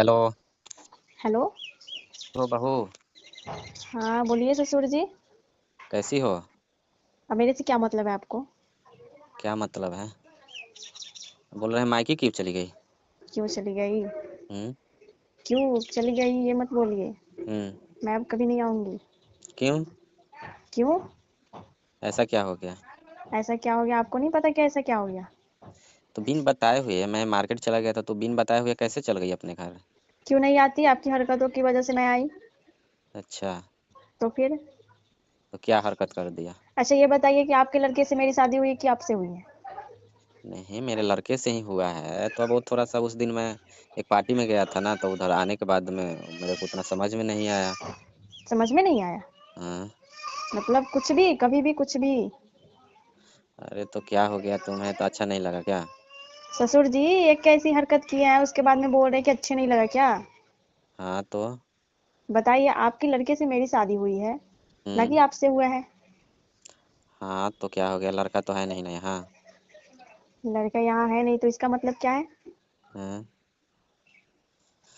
Hello. Hello. तो बहू, हाँ बोलिए ससुर जी। कैसी हो? अब मेरे से क्या मतलब है आपको? क्या मतलब है? बोल रहे हैं मायके क्यों चली गई? क्यों चली गई? हम्म। क्यों चली गई ये मत बोलिए। हम्म। मैं अब कभी नहीं आऊंगी। क्यों? क्यों? ऐसा क्या हो गया? ऐसा क्या हो गया? आपको नहीं पता क्या ऐसा क्या हो गया? तो बिन बताए हुए मैं मार्केट चला गया था, तो बिन बताए हुए कैसे चल गई अपने घर? क्यों नहीं आती? आपकी हरकतों की वजह से मैं आई। अच्छा। तो फिर? तो क्या हरकत कर दिया? अच्छा ये बताइए कि आपके लड़के से मेरी शादी हुई है कि आपसे हुई है? नहीं, मेरे लड़के से ही हुआ है। तो अब वो थोड़ा सा उस दिन मैं एक पार्टी में गया था ना, तो उधर आने के बाद में मेरे को उतना समझ में नहीं आया। समझ में नहीं आया? हाँ। मतलब कुछ भी कभी भी कुछ भी? अरे तो क्या हो गया, तुम्हें तो अच्छा नहीं लगा क्या? ससुर जी एक कैसी हरकत की है उसके बाद में बोल रहे हैं कि अच्छे नहीं लगा क्या? हाँ तो। बताइए आपके लड़के से मेरी शादी हुई है, ना कि हम्म। आपसे हुआ है। हाँ तो क्या हो गया, लड़का तो है नहीं ना यहाँ। लड़का यहाँ है नहीं तो इसका मतलब क्या है? हाँ।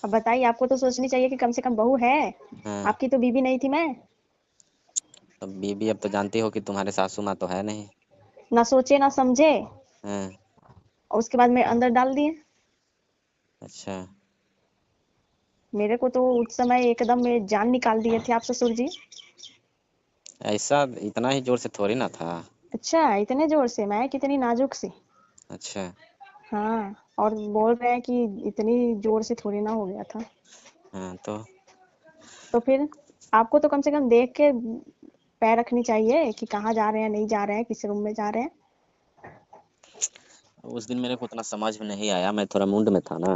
अब बताइए, आपको तो सोचनी चाहिए कि कम से कम बहू है। हाँ। आपकी तो बीवी नहीं थी मैं। तो बीबी अब तो जानती हो कि तुम्हारे सासू माँ तो है नहीं। ना सोचे ना समझे हाँ। और उसके बाद में अंदर डाल दिए। अच्छा। मेरे को तो उस समय एकदम में जान निकाल दिए थे आप ससुर जी। ऐसा इतना ही जोर से थोड़ी ना था। अच्छा इतने जोर से? मैं कितनी नाजुक सी। अच्छा। हाँ। और बोल रहे हैं कि इतनी जोर से थोड़ी ना हो गया था। हाँ तो। तो फिर आपको तो कम से कम देख के पैर रखनी चाहिए कि कहाँ जा रहे हैं, नहीं जा रहे हैं, किस रूम में जा रहे हैं। उस दिन मेरे को उतना समझ में नहीं आया, मैं थोड़ा मूड में था ना।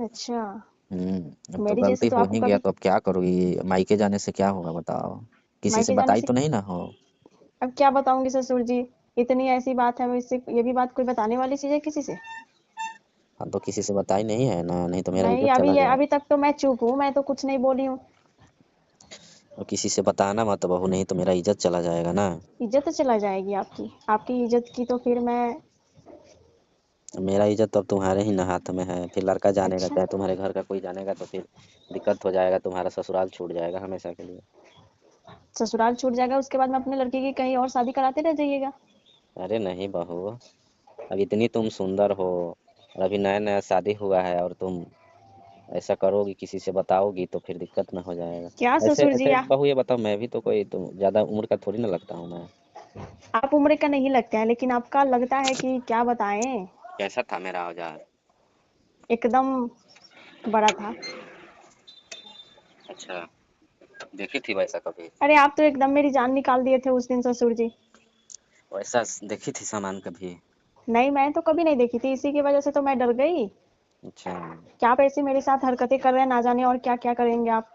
अच्छा। अब तो मेरी जैसे गलती तो हो आपको ही गया, कभी तो अब क्या करूँगी? मायके जाने से क्या होगा बताओ? किसी से मायके जाने बताई से तो नहीं ना हो? अब क्या बताऊंगी ससुर जी? इतनी ऐसी बात है, मैं इससे ये भी बात कोई बताने वाली चीज है किसी से? हाँ तो किसी से बताई नहीं है ना, नहीं तो मेरा नहीं, इज्जत चला जाएगा। अभी तक तो मैं चुप हूँ, मैं तो कुछ नहीं बोली हूँ। और किसी से बताना मत बहू, नहीं तो मेरा इज्जत चला जाएगा ना। इज्जत तो चला जाएगी आपकी। आपकी इज्जत की तो फिर मैं। मेरा इज्जत तो अब तुम्हारे ही ना हाथ में है, फिर लड़का जानेगा, अच्छा। चाहे तुम्हारे घर का कोई जानेगा तो फिर दिक्कत हो जाएगा, तुम्हारा ससुराल छूट जाएगा हमेशा के लिए। ससुराल छूट जाएगा उसके बाद में अपने लड़के की कहीं और शादी कराते रह जाइएगा। अरे नहीं बहू, अब इतनी तुम सुंदर हो और अभी नया नया शादी हुआ है और तुम ऐसा करोगी, किसी से बताओगी तो फिर दिक्कत में हो जाएगा। क्या ऐसे ससुर जी ऐसे बहू ये बताओ, मैं भी तो कोई तुम ज्यादा उम्र का थोड़ी ना लगता हूँ मैं। आप उम्र का नहीं लगते हैं लेकिन आपका लगता है कि क्या बताएं। कैसा था मेरा औजार? एकदम बड़ा था। अच्छा। देखी थी वैसा कभी? अरे आप तो एकदम मेरी जान निकाल दिए थे उस दिन ससुर जी। वैसा देखी थी सामान कभी? नहीं, मैं तो कभी नहीं देखी थी, इसी की वजह से तो मैं डर गई। अच्छा। क्या आप ऐसी मेरे साथ हरकतें कर रहे हैं, ना जाने और क्या क्या करेंगे आप।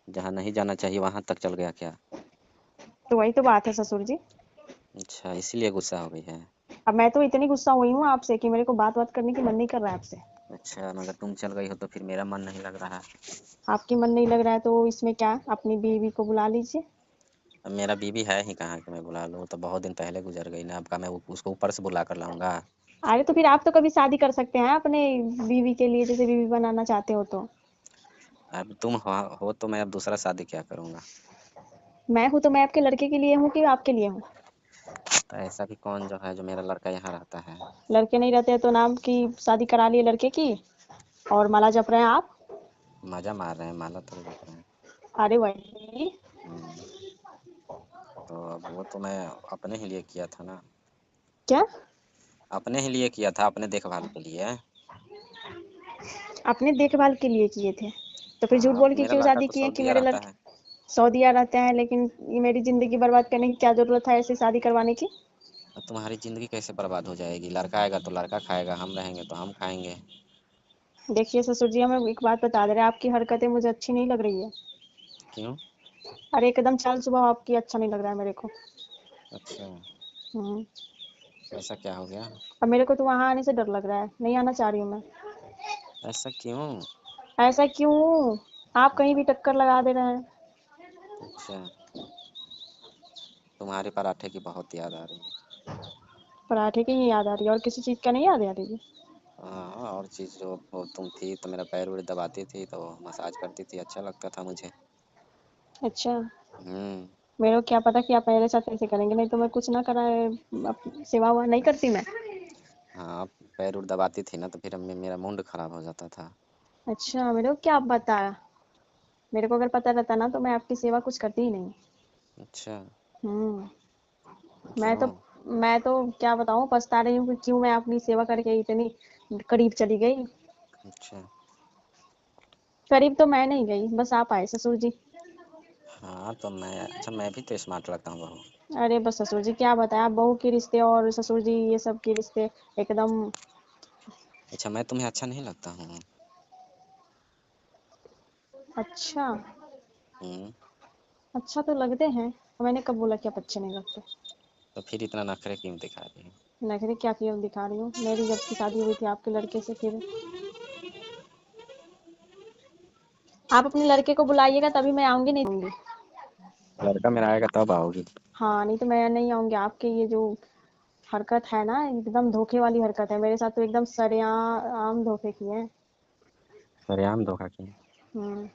जहाँ नहीं जाना चाहिए वहां तक चल गया क्या? तो वही तो बात है ससुर जी। अच्छा, इसीलिए गुस्सा हो गई है? अब मैं तो इतनी गुस्सा हुई हूँ आपसे कि मेरे को बात बात करने की मन नहीं कर रहा है आपसे। अच्छा, मगर तुम चल गई हो तो फिर मेरा मन नहीं लग रहा। आपकी मन नहीं लग रहा है तो इसमें क्या, अपनी बीवी को बुला लीजिए। अब मेरा बीवी है ही कहाँ कि मैं बुला लूँ? वो तो बहुत दिन पहले गुजर गई ना, अब का मैं उसको ऊपर से बुला कर लाऊंगा? अरे तो फिर आप तो कभी शादी कर सकते हैं अपने बीवी के लिए, जैसे बीवी बनाना चाहते हो तो। अब तुम हो तो मैं अब दूसरा शादी क्या करूंगा? मैं हूँ तो मैं आपके लड़के के लिए हूँ कि आपके लिए हूँ? तो ऐसा भी कौन जो है जो मेरा लड़का यहाँ रहता है? लड़के नहीं रहते तो नाम की शादी करा लिए लड़के की और माला जप रहे हैं आप। मजा मार रहे हैं, माला थोड़ी जप रहे हैं। अरे वही। हम्म। तो अब वो तो मैं अपने ही लिए किया था ना। क्या? अपने ही लिए किया था, अपने देखभाल के लिए। अपने देखभाल के लिए किए थे? तो फिर झूठ हाँ, अब बोल के मेरा क्यों लड़का शादी तो किए कि सऊदीया मेरे रहता लड़के है। सऊदीया रहते हैं, लेकिन ये मेरी जिंदगी बर्बाद करने की क्या जरूरत है ऐसे शादी करवाने की? अब तुम्हारी जिंदगी कैसे बर्बाद हो जाएगी? लड़का आएगा तो लड़का खाएगा, हम रहेंगे तो हम खाएंगे। देखिए ससुर जी, हमें एक बात बता दे रहे हैं, आपकी हरकतें मुझे अच्छी नहीं लग रही है। क्यों? अरे एकदम चाल स्वभाव आपकी अच्छा नहीं लग रहा है मेरे को। अच्छा। हम्म। ऐसा क्या हो गया? अब मेरे को तो वहां आने से डर लग रहा है, नहीं आना चाह रही हूँ मैं। ऐसा क्यों? ऐसा क्यों? आप कहीं भी टक्कर लगा दे रहे हैं। अच्छा। तुम्हारे पराठे की बहुत याद आ रही है। पराठे की ही याद आ रही है और किसी चीज का नहीं याद आ रही है? हाँ, और चीज़ जो वो तुम थी तो मेरा पैर वैर दबाती थी तो मसाज करती थी, अच्छा लगता था मुझे। अच्छा, हुँ। मेरे को क्या पता कि आप मेरे साथ ऐसे करेंगे, नहीं तो मैं कुछ ना कराए सेवा हुआ नहीं करती मैं। हाँ, पैर वैर दबाती थी ना तो फिर मेरा मूड खराब हो जाता था। अच्छा, मेरे को क्या पता। मेरे को अगर पता रहता ना तो मैं आपकी सेवा कुछ करती ही नहीं। अच्छा, हम्म। मैं तो क्यों? मैं तो क्या बताऊं, पछता रही हूँ कि क्यों मैं अपनी सेवा करके इतनी करीब चली गई। अच्छा। करीब तो मैं नहीं गई, बस आप आए ससुर जी। हाँ, तो मैं भी तो स्मार्ट लगता हूँ बहू। अरे बस ससुर जी क्या बताएं, आप बहू के रिश्ते और ससुर जी ये सब के रिश्ते एकदम। अच्छा, मैं तुम्हें अच्छा नहीं लगता हूँ? अच्छा। हुँ, अच्छा तो लगते हैं, मैंने कब बोला कि आप अच्छे नहीं लगते। तो फिर इतना नखरे क्यों दिखा रही हो? नखरे क्या किए दिखा रही हूँ, मेरी जब की शादी हुई थी आपके लड़के से, फिर आप अपने लड़के को बुलाइएगा तभी मैं आऊंगी, नहीं आऊंगी। लड़का मेरा आएगा तब आओगी? हाँ, नहीं तो मैं नहीं आऊंगी। आपके ये जो हरकत है ना, एकदम धोखे वाली हरकत है, मेरे साथ तो एकदम सरेआम धोखे किए हैं। सरेआम धोखा किए। हम्म।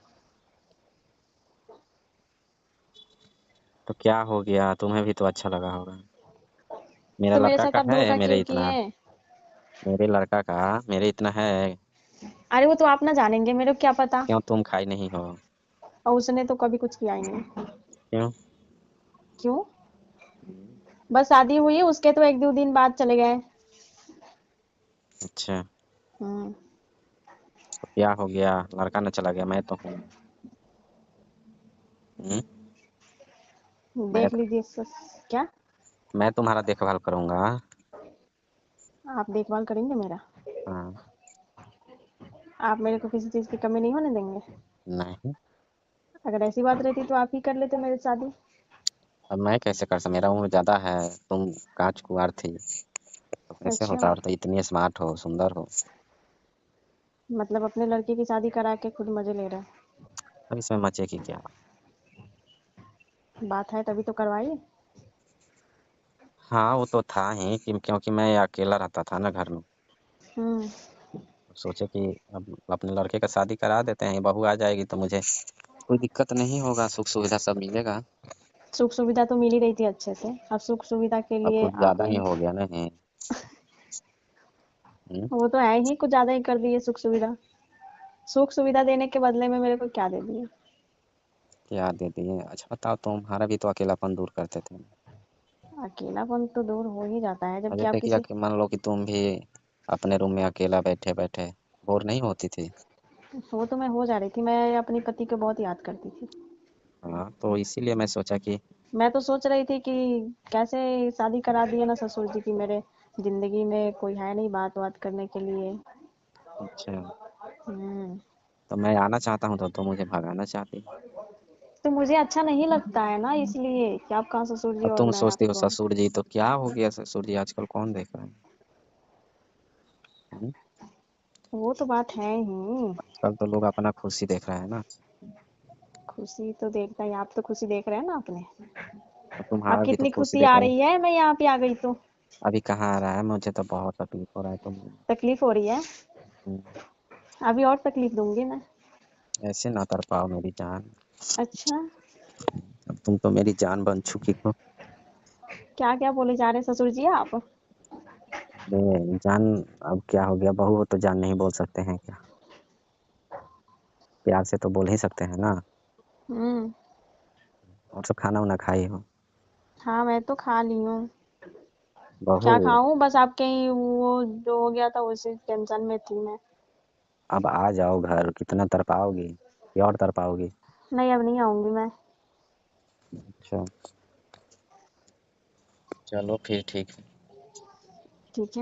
तो क्या हो गया? तुम्हें भी तो अच्छा लगा होगा। मेरा तो मेरे लड़का साथ का आप है धोखा मेरे क्यों किए इतना। हैं? मेरे लड़का का मेरे इतना है। अरे वो तो आप ना जानेंगे, मेरे को क्या पता। क्यों तुम खाई नहीं हो? और उसने तो कभी कुछ किया ही नहीं। क्यों? क्यों? हुँ, बस शादी हुई है उसके तो एक दो दिन बाद चले गए। अच्छा, हम्म। तो क्या हो गया? लड़का ना चला गया, मैं तो हूँ। हुँ, मैं देख लीजिए क्या? मैं तुम्हारा देखभाल करूँगा। आप देखभाल करेंगे मेरा? हाँ, आप मेरे को किसी चीज की कमी नहीं होने देंगे? नहीं। अगर ऐसी बात रहती तो आप ही कर लेते मेरी शादी। अब मैं कैसे कर स मेरा उम्र ज़्यादा है, तुम काँच-कुँवार थी, तो कैसे अच्छा, होता? और तो इतनी स्मार्ट हो, सुंदर हो। मतलब अपने लड़के की शादी करा के खुद मजे ले रहे अब इसमें मज़े की क्या बात? हैं। बात है तभी तो करवाइए। हाँ, वो तो था ही कि क्योंकि मैं अकेला रहता था ना घर में। हम्म। सोचे कि अब अपने लड़के का शादी करा देते हैं, बहू आ जाएगी तो मुझे कोई दिक्कत नहीं होगा, सुख-सुविधा सब मिलेगा। सुख सुविधा तो मिल ही रही थी अच्छे से, अब सुख सुविधा के अब लिए कुछ ज़्यादा ही आपने। हो गया नहीं? हुँ, वो तो है ही, कुछ ज्यादा ही कर दिए सुख सुविधा। सुख सुविधा देने के बदले में मेरे को क्या दे दिए? क्या दे दिए? अच्छा बताओ तुम्हारा भी तो अकेलापन दूर करते थे। अकेलापन तो दूर हो ही जाता है अब जबकि आप जैसे कि किसी। मान लो कि तुम भी अपने रूम में अकेला बैठे-बैठे बोर नहीं होती थी? वो तो मैं हो जा रही थी, मैं अपने पति को बहुत याद करती थी। हाँ, तो इसीलिए मैं सोचा कि मैं तो सोच रही थी कि कैसे शादी करा दिए ना ससुर जी की, मेरे जिंदगी में कोई है नहीं बात बात करने के लिए। अच्छा, हम्म। तो मैं आना चाहता हूँ तो तुम मुझे भगाना चाहती हो। तो मुझे अच्छा नहीं लगता है ना, इसलिए कि आप कहाँ ससुर जी अब और तुम मैं सोचती हो आपको। ससुर जी तो क्या हो गया ससुर जी आजकल कौन देख रहा है? हुँ, वो तो बात है ही। आजकल तो लोग अपना खुशी देख रहा है ना। खुशी तो देखता ही, आप तो खुशी देख रहे हैं ना अपने। अब आप तुम्हारा भी तो कितनी खुशी खुशी देख आ रहे हैं। रही है मैं यहाँ पे आ गई तो। अभी कहाँ आ रहा है? मुझे तो बहुत तकलीफ हो रहा है तुम। तकलीफ हो रही है? हुँ, अभी और तकलीफ दूंगी मैं। ऐसे ना तड़पाओ मेरी जान। अच्छा। अब तुम तो मेरी जान बन चुकी हो। क्या क्या बोले जा रहे हैं ससुर जी आप? अरे जान, अब क्या हो गया? बहू हो तो जान नहीं बोल सकते हैं क्या? प्यार से तो बोल ही सकते हैं ना। हम्म। और सब खाना-वाना खाई हो? हाँ मैं तो खा ली हूँ। बहू, क्या खाऊं, बस आपके ही वो जो हो गया था उसी टेंशन में थी मैं। अब आ जाओ घर, कितना तड़पाओगी? कि और तड़पाओगी? नहीं अब नहीं आऊंगी मैं। अच्छा, चलो फिर ठीक है। ठीक है।